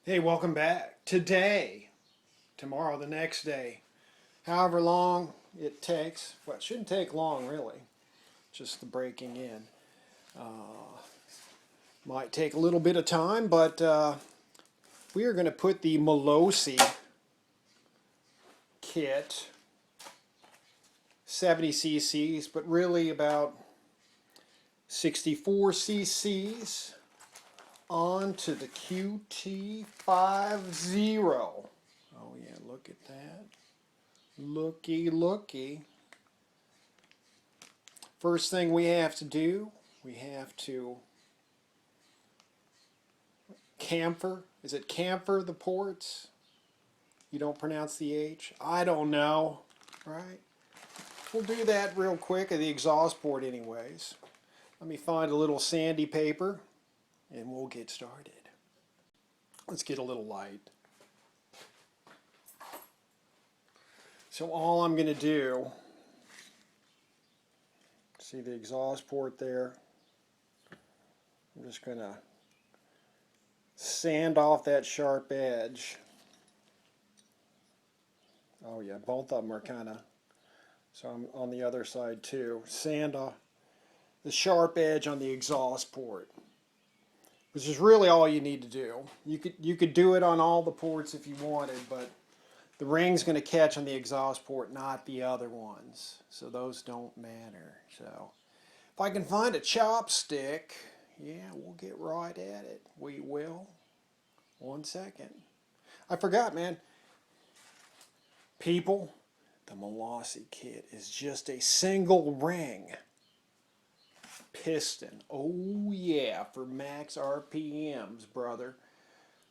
Hey, welcome back. Today, tomorrow, the next day, however long it takes. Well, it shouldn't take long, really. Just the breaking in. Might take a little bit of time, but we are going to put the Malossi Kit, 70 cc's, but really about 64 cc's, onto the qt50. Oh yeah, look at that. Looky, looky. First thing we have to do, we have to camphor. Is it camphor the ports? You don't pronounce the H? I don't know, right? We'll do that real quick at the exhaust port anyways. Let me find a little sandy paper and we'll get started. Let's get a little light. So all I'm going to do, see the exhaust port there? I'm just going to sand off that sharp edge. Oh yeah, both of them are kind of, so I'm on the other side too. Sand off the sharp edge on the exhaust port, which is really all you need to do. You could do it on all the ports if you wanted, but the ring's going to catch on the exhaust port, not the other ones. So those don't matter. So if I can find a chopstick, yeah, we'll get right at it. We will. 1 second. I forgot, man. People, the Malossi Kit is just a single ring piston. Oh yeah, for max RPMs, brother.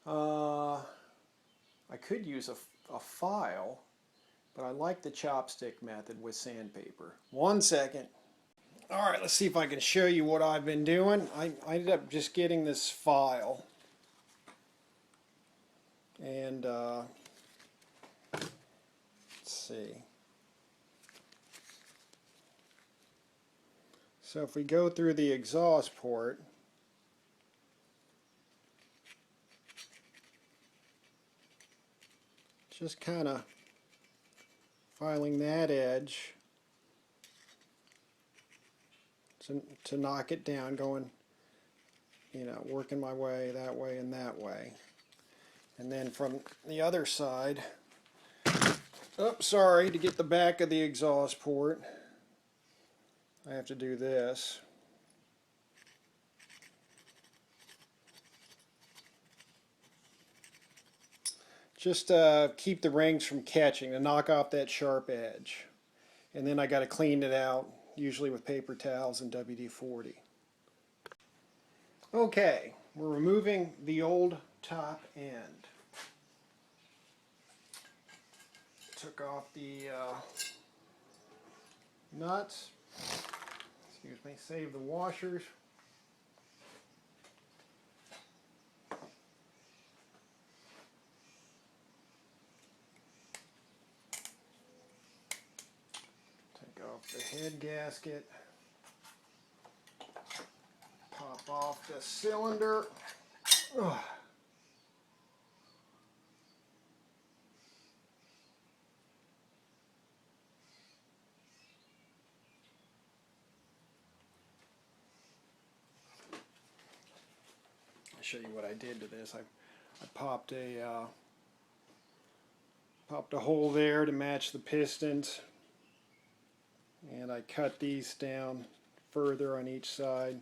I could use a file, but I like the chopstick method with sandpaper. 1 second. Alright, let's see if I can show you what I've been doing. I ended up just getting this file. And let's see. So if we go through the exhaust port, just kind of filing that edge to knock it down, going, working my way that way and that way. And then from the other side, oh, sorry, to get the back of the exhaust port, I have to do this. Just keep the rings from catching, to knock off that sharp edge. And then I got to clean it out, usually with paper towels and WD-40. Okay, we're removing the old top end. Took off the nuts. Excuse me, save the washers. Take off the head gasket. Pop off the cylinder. Ugh. I'll show you what I did to this. I popped a hole there to match the pistons, and I cut these down further on each side.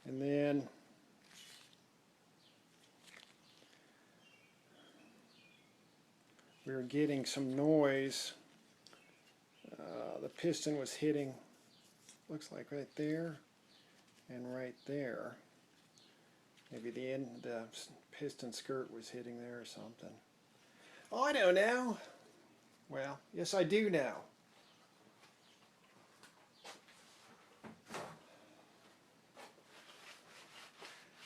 And then we were getting some noise. The piston was hitting, looks like right there and right there. Maybe the piston skirt was hitting there or something. Oh, I know now. Well, yes, I do now.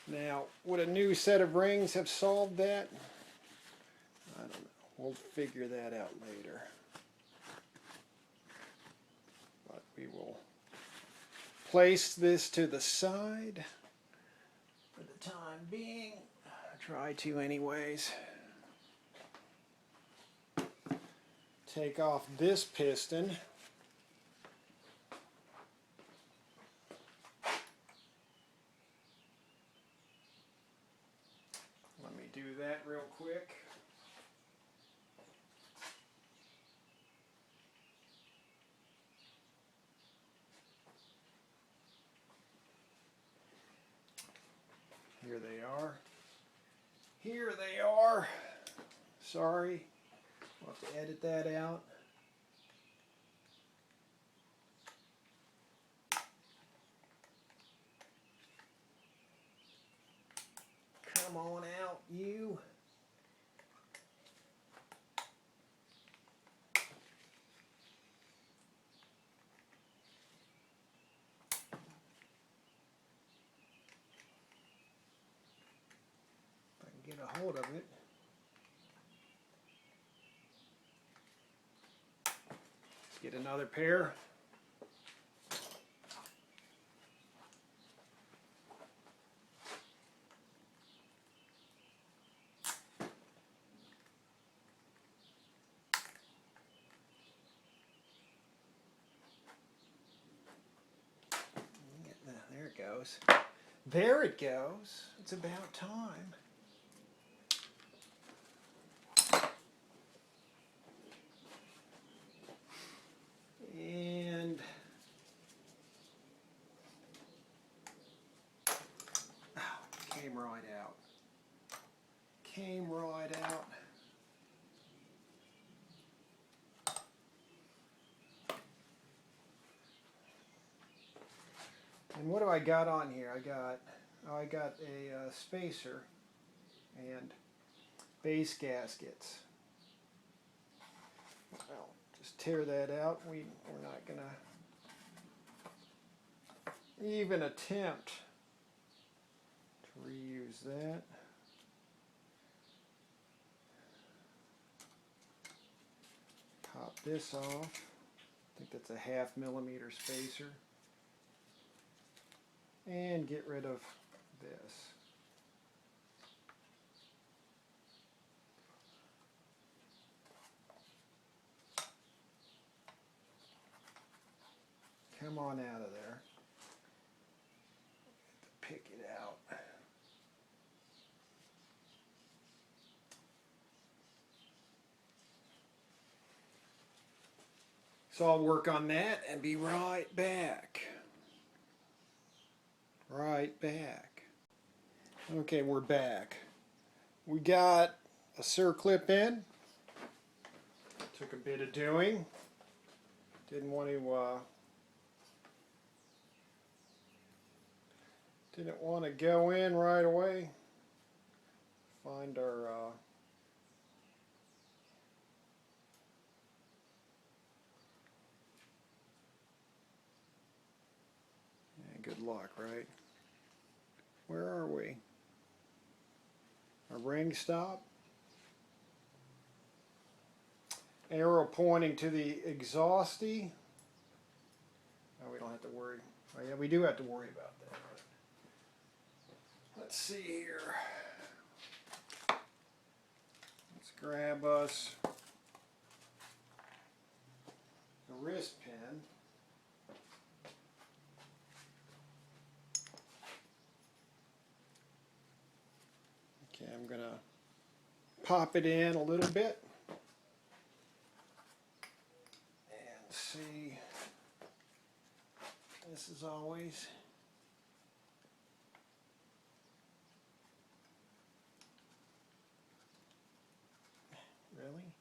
Now, would a new set of rings have solved that? I don't know. We'll figure that out later. But we will place this to the side for the time time being. Try to anyways. Take off this piston. Let me do that real quick. Here they are. Here they are. Sorry, I'll have to edit that out. Come on out, you. If I can get a hold of it. Let's get another pair. There it goes. There it goes. It's about time. And came right out. Came right out. And what do I got on here? I got a spacer and base gaskets. Well, just tear that out. We're not gonna even attempt to reuse that. Pop this off. I think that's a 1/2 millimeter spacer. And get rid of this. Come on out of there. Pick it out. So I'll work on that and be right back. Right back. Okay, we're back. We got a circlip in. Took a bit of doing. Didn't want to go in right away. Find our good luck, right? Where are we? A ring stop. Arrow pointing to the exhausty. Oh, we don't have to worry. Oh yeah, we do have to worry about that. Let's see here. Let's grab us a wrist pin. Okay, I'm going to pop it in a little bit and see. This is always really?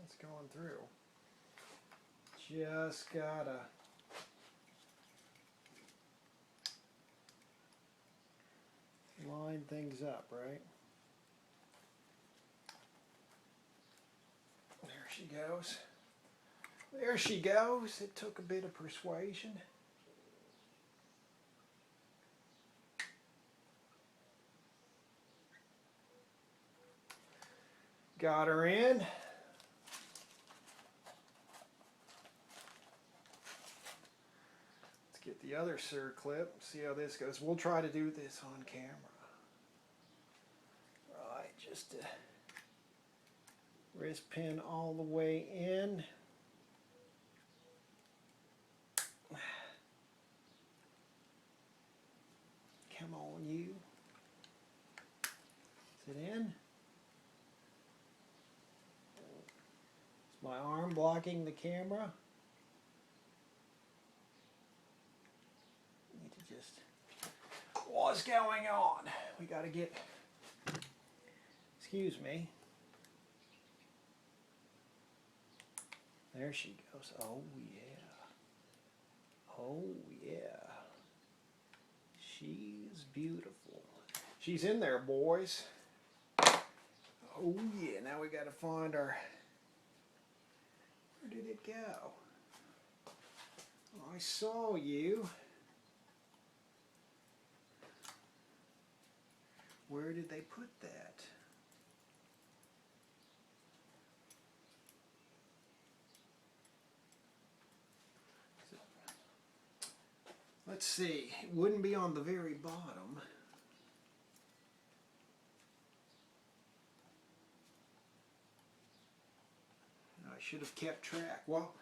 It's going through. Just gotta line things up, right? There she goes. There she goes. It took a bit of persuasion. Got her in. Let's get the other circlip, see how this goes. We'll try to do this on camera. Right, just a wrist pin all the way in. Come on, you. Is it in? Is my arm blocking the camera? Need to just... What's going on? We gotta get... Excuse me. There she goes. Oh yeah. Oh yeah. She's beautiful. She's in there, boys. Oh yeah, now we gotta find our... Where did it go? Oh, I saw you. Where did they put that? Let's see, it wouldn't be on the very bottom. I should have kept track. Well,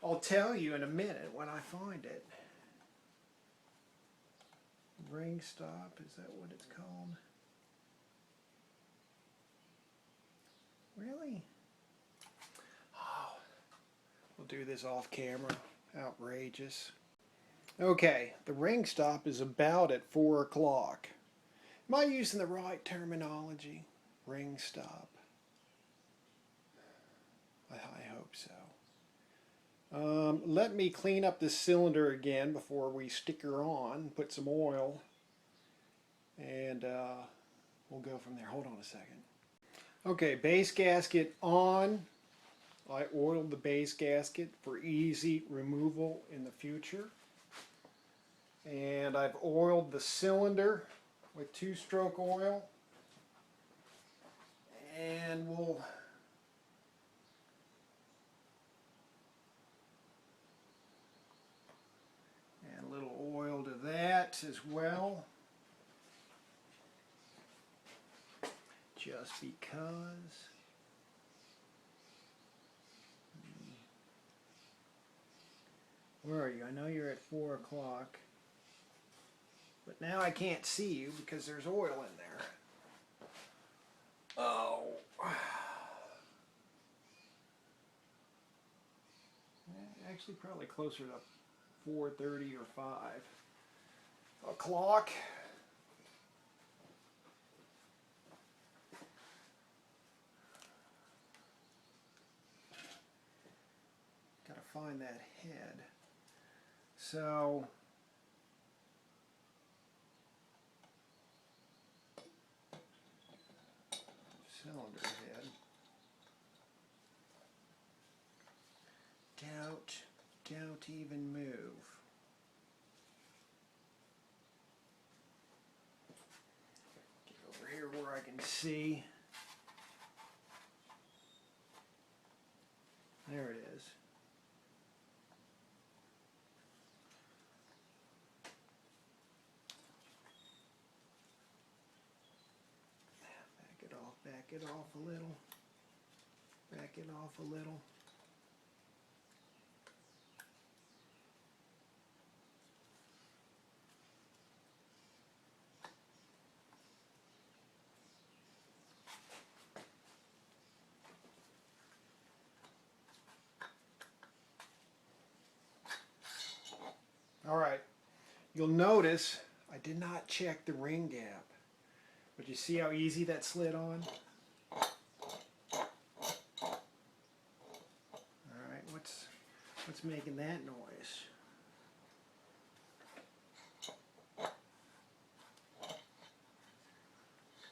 I'll tell you in a minute when I find it. Ring stop, is that what it's called? Really? Oh, we'll do this off camera. Outrageous. Okay, the ring stop is about at 4 o'clock. Am I using the right terminology? Ring stop. I hope so. Let me clean up this cylinder again before we stick her on, put some oil, and we'll go from there. Hold on a second. Okay, base gasket on. I oiled the base gasket for easy removal in the future. And I've oiled the cylinder with 2-stroke oil. And we'll add a little oil to that as well. Just because. Where are you? I know you're at 4 o'clock. But now I can't see you because there's oil in there. Oh. Actually probably closer to 4:30 or 5 o'clock. Gotta find that head. So cylinder head. Don't even move. Get over here where I can see. There it is. Back it off a little. Back it off a little. All right, you'll notice I did not check the ring gap, but you see how easy that slid on? All right, what's making that noise?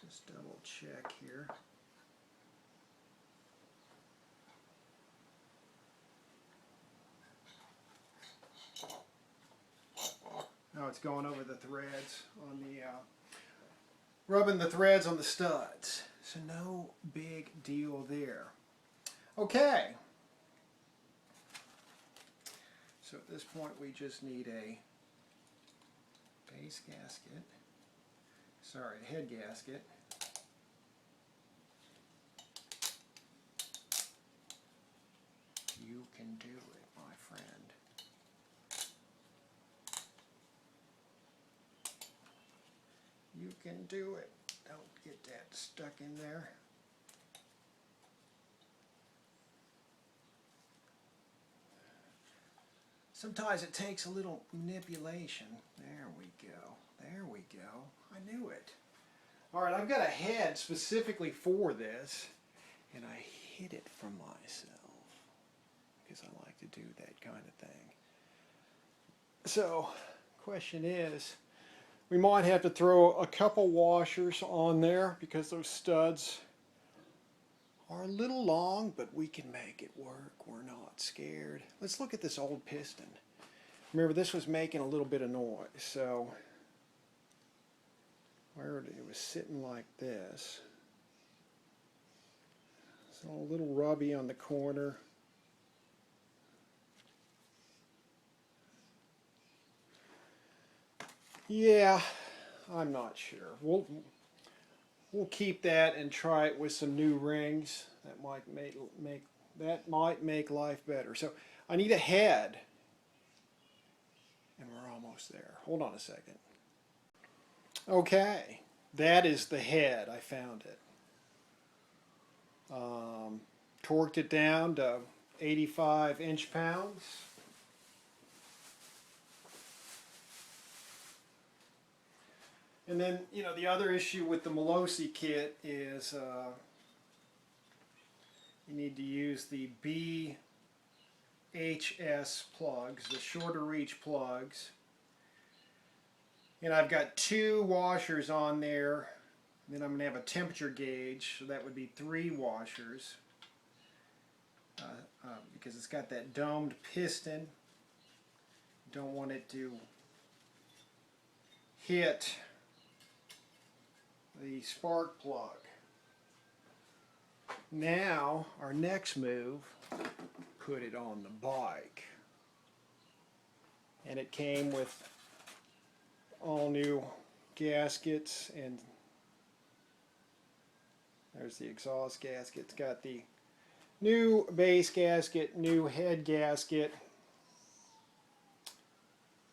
Just double check here. Oh, it's going over the threads on the, rubbing the threads on the studs. So no big deal there. Okay. So at this point we just need a base gasket. Sorry, a head gasket. You can do it, my friend. You can do it. Don't get that stuck in there. Sometimes it takes a little manipulation. There we go. There we go. I knew it. All right, I've got a head specifically for this, and I hid it from myself because I like to do that kind of thing. So, question is, we might have to throw a couple washers on there because those studs are a little long, but we can make it work. We're not scared. Let's look at this old piston. Remember, this was making a little bit of noise, so where it was sitting like this. So a little rubby on the corner. Yeah, I'm not sure. We'll keep that and try it with some new rings. That might make life better. So I need a head, and we're almost there. Hold on a second. Okay, that is the head. I found it. Torqued it down to 85 inch-pounds. And then, you know, the other issue with the Malossi kit is you need to use the BHS plugs, the shorter reach plugs. And I've got 2 washers on there. Then I'm going to have a temperature gauge, so that would be 3 washers. Because it's got that domed piston. Don't want it to hit the spark plug. Now, our next move, put it on the bike. And it came with all new gaskets, and there's the exhaust gasket. It's got the new base gasket, new head gasket,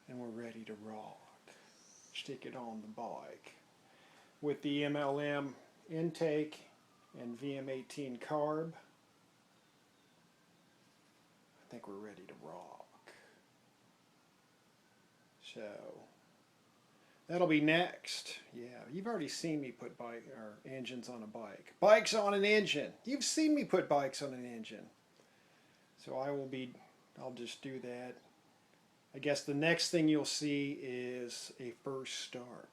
and we're ready to rock. Stick it on the bike with the MLM intake and VM18 carb. I think we're ready to rock. So that'll be next. Yeah, you've already seen me put engines on a bike. Bikes on an engine. You've seen me put bikes on an engine. So I'll just do that. I guess the next thing you'll see is a first start.